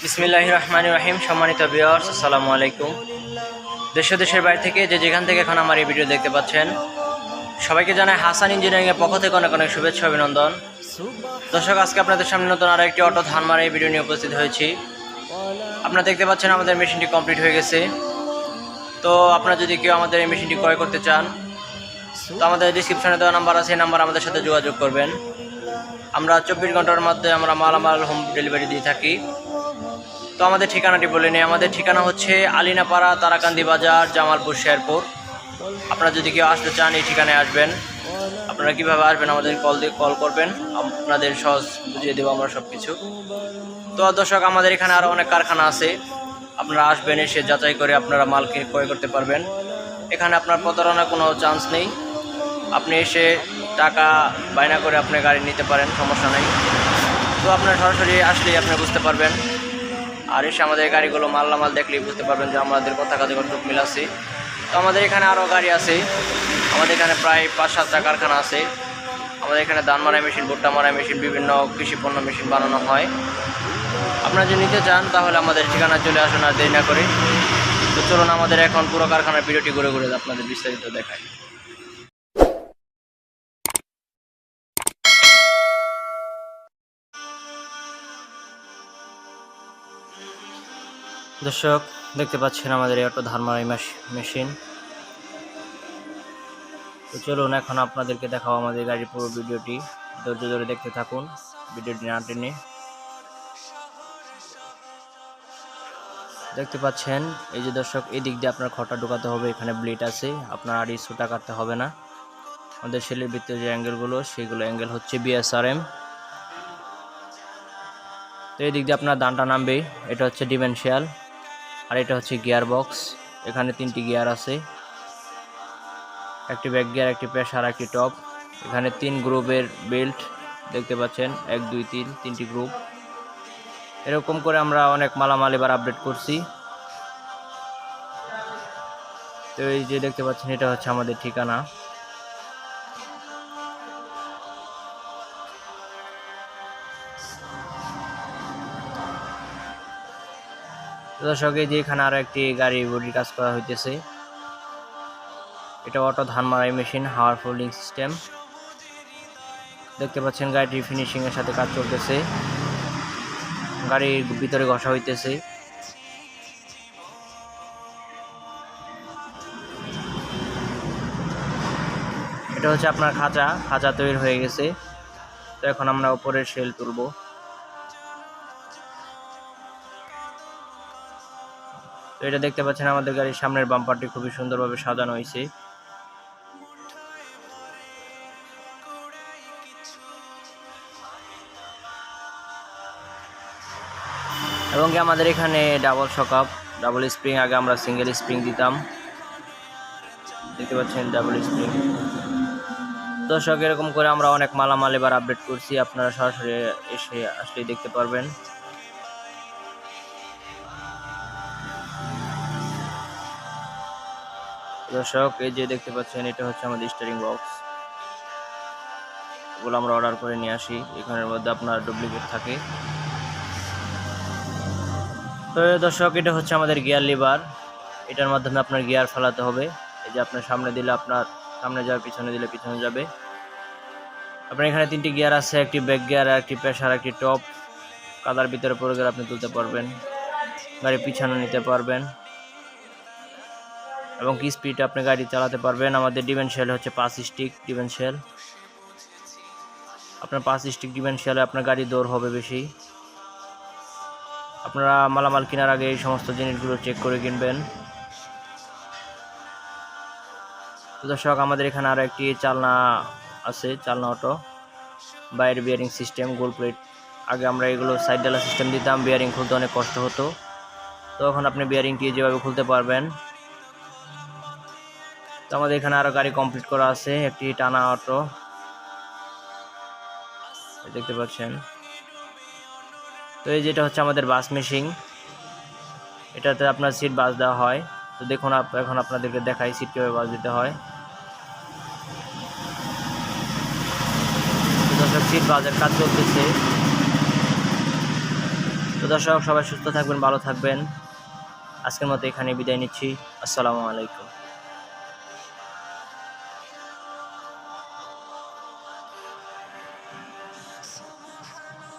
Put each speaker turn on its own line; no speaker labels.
বিসমিল্লাহির রহমানির রহিম। সম্মানিত ভিউয়ার্স, আসসালামু আলাইকুম। দেশের বাইরে থেকে যেখান থেকে এখন আমার এই ভিডিও দেখতে পাচ্ছেন, সবাইকে জানাই হাসান ইঞ্জিনিয়ারিংয়ের পক্ষ থেকে অনেক অনেক শুভেচ্ছা অভিনন্দন। দর্শক, আজকে আপনাদের সামনে নতুন আরও একটি অটো ধান মারা এই ভিডিও নিয়ে উপস্থিত হয়েছি। আপনারা দেখতে পাচ্ছেন আমাদের মেশিনটি কমপ্লিট হয়ে গেছে। তো আপনারা যদি কেউ আমাদের এই মেশিনটি ক্রয় করতে চান, তো আমাদের ডিসক্রিপশনে দেওয়া নাম্বার আছে, এই নাম্বার আমাদের সাথে যোগাযোগ করবেন। আমরা 24 ঘন্টার মধ্যে আমরা মালামাল হোম ডেলিভারি দিয়ে থাকি। তো আমাদের ঠিকানাটি বলে নিই। আমাদের ঠিকানা হচ্ছে আলিনাপাড়া, তারাকান্দি বাজার, জামালপুর, শেরপুর। আপনারা যদি কেউ আসতে চান এই ঠিকানায় আসবেন। আপনারা কীভাবে আসবেন আমাদের কল করবেন, আপনাদের সহজ বুঝিয়ে দেবো আমরা সব কিছু। তো দর্শক, আমাদের এখানে আরও অনেক কারখানা আছে, আপনারা আসবেন, এসে যাচাই করে আপনারা মালকে ক্রয় করতে পারবেন। এখানে আপনার প্রতারণার কোনো চান্স নেই। আপনি এসে টাকা বায়না করে আপনি গাড়ি নিতে পারেন, সমস্যা নেই। তো আপনার সরাসরি আসলেই আপনি বুঝতে পারবেন, আর এসে আমাদের গাড়িগুলো মাল দেখলেই বুঝতে পারবেন যে আমাদের কথা কাজে কতটুকু মিল আছে। তো আমাদের এখানে আরও গাড়ি আছে, আমাদের এখানে প্রায় 5-7টা কারখানা আছে। আমাদের এখানে ধান মারাই মেশিন, ভুট্টা মারাই মেশিন, বিভিন্ন কৃষি পণ্য মেশিন বানানো হয়। আপনারা যদি নিতে চান তাহলে আমাদের ঠিকানা চলে আসুন, আর দেরি না করে। তো চলুন আমাদের এখন পুরো কারখানার ভিডিওটি ঘুরে ঘুরে আপনাদের বিস্তারিত দেখাই। দর্শক, দেখতে পাচ্ছেন আমাদের এই অটো ধান মারাই মেশিন। তো চলুন এখন আপনাদেরকে দেখাও আমাদের গাড়ির পুরো ভিডিওটি। ধৈর্য ধরে দেখতে থাকুন, ভিডিওটি না টেনে। দেখতে পাচ্ছেন এই যে দর্শক, এই দিক দিয়ে আপনার খড়টা ঢোকাতে হবে। এখানে ব্লেড আছে, আপনার আর ইস্যুটা কাটতে হবে না। আমাদের সেলের ভিতরে যে অ্যাঙ্গেলগুলো, সেগুলো অ্যাঙ্গেল হচ্ছে BSRM। তো এই দিক দিয়ে আপনার ধানটা নামবে। এটা হচ্ছে ডিফারেনশিয়াল, আর এটা হচ্ছে গিয়ার বক্স। এখানে 3টি গিয়ার আছে, একটি ব্যাক গিয়ার, একটি প্রেসার, একটি টপ। এখানে 3 গ্রুপের বেল্ট দেখতে পাচ্ছেন, 1 2 3 3টি গ্রুপ। এরকম করে আমরা অনেক মালামাল এবার আপডেট করছি। তো এই যে দেখতে পাচ্ছেন, এটা হচ্ছে আমাদের ঠিকানা। দর্শক, এই যে এখানে আরো একটি গাড়ি বডির কাজ করা হইতেছে। এটা অটো ধান মারাই মেশিন, হাওয়ার ফোল্ডিং সিস্টেম। দেখতে পাচ্ছেন গাড়িটির ফিনিশিং এর সাথে কাজ চলতেছে, গাড়ির ভিতরে ঘষা হইতেছে। এটা হচ্ছে আপনার খাঁচা তৈরি হয়ে গেছে। তো এখন আমরা উপরের শেল তুলবো। তো এটা দেখতে পাচ্ছেন আমাদের গাড়ির সামনের বাম্পারটি খুবই সুন্দরভাবে সাজানো হয়েছে। এবং কি আমাদের এখানে ডাবল শকআপ, ডাবল স্প্রিং। আগে আমরা সিঙ্গেল স্প্রিং দিতাম, দেখতে পাচ্ছেন ডাবল স্প্রিং। দর্শক, এরকম করে আমরা অনেক মালামাল এবার আপডেট করছি, আপনারা সরাসরি এসে আসলেই দেখতে পারবেন। দর্শক, এই যে দেখতে পাচ্ছেন, এটা হচ্ছে আমাদের স্টিয়ারিং বক্স। এগুলো আমরা অর্ডার করে নিয়ে আসি, এখানের মধ্যে আপনার ডুপ্লিকেট থাকে। তো দর্শক, এটা হচ্ছে আমাদের গিয়ার লিভার। এটার মাধ্যমে আপনার গিয়ার ফেলাতে হবে। এই যে আপনার সামনে দিলে আপনার সামনে যাবে, পিছনে দিলে পিছনে যাবে। আপনার এখানে 3টি গিয়ার আছে, একটি ব্যাক গিয়ার, একটি প্রেসার, একটি টপ। কাদার ভিতরে পড়ে গেলে আপনি তুলতে পারবেন, গাড়ি পিছনে নিতে পারবেন, এবং কি স্পিডে আপনি গাড়ি চালাতে পারবেন। আমাদের ডিফারেনশিয়াল হচ্ছে 5 স্টিক ডিফারেনশিয়াল। আপনার 5 স্টিক ডিফারেনশিয়ালে আপনার গাড়ি দৌড় হবে বেশি। আপনারা মালামাল কেনার আগে এই সমস্ত জিনিসগুলো চেক করে কিনবেন। দর্শক, আমাদের এখানে আরও একটি চালনা আছে, চালনা অটো, বাইরের বিয়ারিং সিস্টেম, গোল প্লেট। আগে আমরা এগুলো সাইড ডালা সিস্টেম দিতাম, বিয়ারিং খুলতে অনেক কষ্ট হতো। তো এখন আপনি বিয়ারিংটি যেভাবে খুলতে পারবেন। তো আমাদের এখানে আরও গাড়ি কমপ্লিট করা আছে, একটি টানা অটো দেখতে পাচ্ছেন। তো এই যেটা হচ্ছে আমাদের বাস মেশিন, এটাতে আপনার সিট বাস দেওয়া হয়। তো দেখুন, এখন আপনাদেরকে দেখাই সিট কীভাবে বাস দিতে হয়। সিট বাসের কাজ চলতেছে। তো দর্শক, সবাই সুস্থ থাকবেন, ভালো থাকবেন। আজকের মতো এখানে বিদায় নিচ্ছি। আসসালামু আলাইকুম।